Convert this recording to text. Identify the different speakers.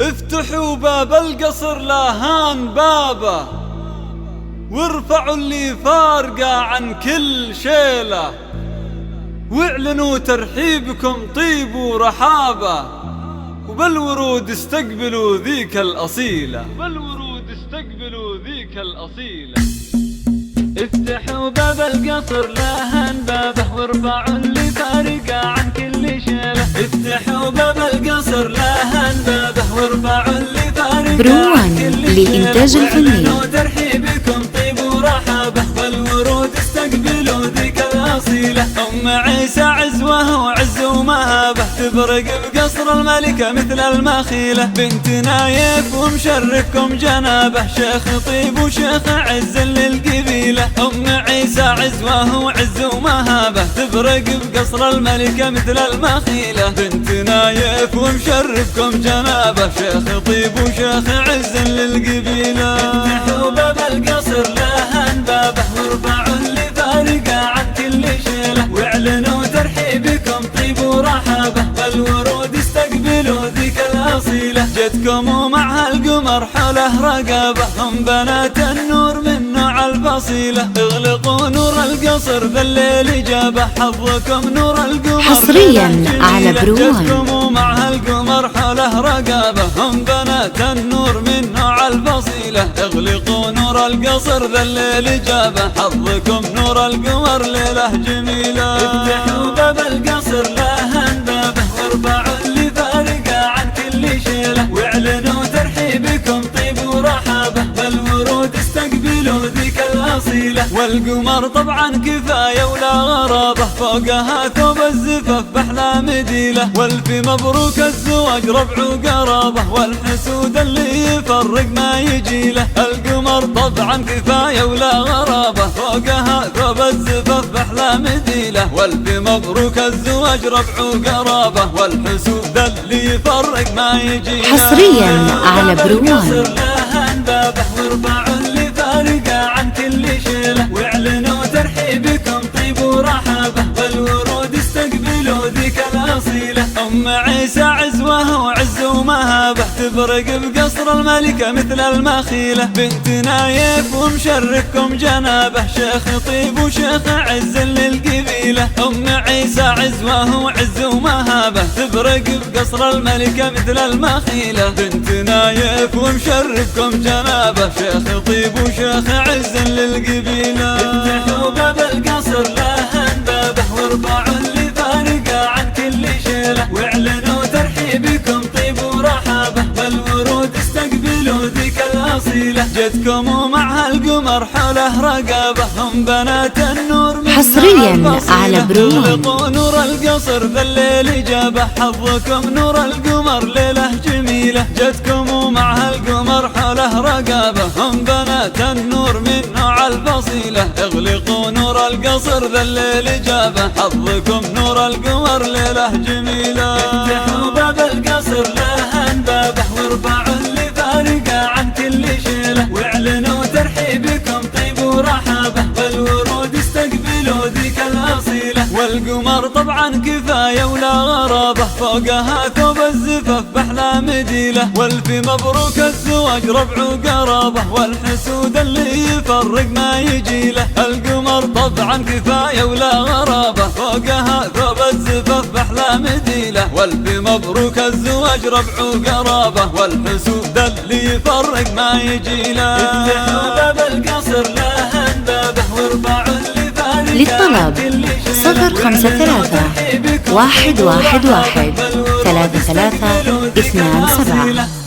Speaker 1: افتحوا باب القصر لا هان بابه، وارفعوا اللي فارقة عن كل شيلة، واعلنوا ترحيبكم طيب ورحابة، وبالورود استقبلوا ذيك الأصيلة.
Speaker 2: افتحوا باب القصر لا هان بابه، وارفعوا اللي فارقة عن كل شيلة.
Speaker 1: افتحوا باب القصر لا هان بابه، وارفعوا اللي فارقة
Speaker 3: بروان للإنتاج الفني.
Speaker 1: ترحيبكم طيب ورحابة، والورود استقبلوا ذيك الأصيلة. أم عيسى عزوه وعز ومهابة، تبرق بقصر الملكة مثل المخيلة. بنت نايف ومشرفكم جنابه، شيخ طيب وشيخ عز للقبيلة. أم عيسى عزوه وعز ومهابة، تبرق بقصر الملكة مثل المخيلة. بنت نايف ومشرفكم جنابه، شيخ طيب وشيخ عز للقبيلة. افتحوا باب القصر لا هان بابه، وارفعوا اللي فارقة عن كل شيلة، واعلنوا ترحيبكم طيب ورحابة، والورود استقبلوا ذيك الأصيلة. جتكم ومعها القمر حوله رقابة، هم بنات النور من نوع الفصيلة. اغلقوا نور القصر بالليل جابه، حظكم نور القمر
Speaker 3: حصريا على بروان.
Speaker 1: جتكم ومعها القمر حوله رقابة، هم بنات النور من نوع الفصيلة. اغلقوا نور القصر ذا الليل جابه، حظكم نور القمر ليلة جميلة. افتحوا باب القصر لا هان بابه، وارفعوا اللي فارقة عن كل شيلة، واعلنوا ترحيبكم طيب ورحابة، والورود استقبلوا ذيك الأصيلة. والقمر طبعا كفاية ولا غرابة، فوقها ثوب الزفاف بأحلى مديلة. والف مبروك الزواج ربع وقرابة، والحسود اللي يفرق ما يجي له. القمر طبعا كفاية ولا غرابة، فوقها ثوب الزفاف بأحلى مديلة. والف مبروك الزواج ربع وقرابة، والحسود اللي يفرق ما يجي له.
Speaker 3: حصريا على بروان.
Speaker 1: وارفعوا اللي فارقة عن كل شيلة، واعلنوا ترحيبكم طيب ورحابة، والورود استقبلوا ذيك الأصيلة. أم عيسى عزوه وعز ومهابة، تبرق بقصر الملكة مثل المخيلة. بنت نايف ومشرفكم جنابه، شيخ طيب وشيخ عز للقبيلة. أم عيسى عزوه وعز ومهابة، تبرق بقصر الملكة مثل المخيلة. بنت نايف ومشرفكم جنابه، شيخ طيب وشيخ عز للقبيلة. افتحوا باب القصر لا هان بابه، وارفعوا اللي فارقة عن كل شيلة، واعلنوا ترحيبكم طيب ورحابة، والورود استقبلوا ذيك الأصيلة. جتكم ومعها القمر حوله رقابة، هم بنات النور من
Speaker 3: حصريا على بروان.
Speaker 1: اغلقوا نور القصر ذا الليل جابه، حظكم نور القمر ليلة جميلة. جتكم ومعها القمر حوله رقابة، هم بنات النور من نوع الفصيلة. اغلقوا نور القصر ذا الليل جابه، حظكم نور القمر ليلة جميلة. افتحوا باب القصر لا هان بابه، وارفعوا اللي فارقة عن كل شيلة، واعلنوا ترحيبكم طيب ورحابة، والورود استقبلوا ذيك الأصيلة. والقمر طبعا كفاية ولا غرابة، فوقها ثوب الزفاف بأحلى مديلة. والف مبروك الزواج ربع وقرابة، والحسود اللي يفرق ما يجي له. القمر طبعا كفاية ولا غرابة، فوقها ثوب الزفاف بأحلى مديلة. والف مبروك الزواج ربع وقرابة، والحسود اللي يفرق ما يجي له. افتحوا باب القصر لا هان بابه، وارفعوا اللي فارقة.
Speaker 3: للطلب 053 111 33 27.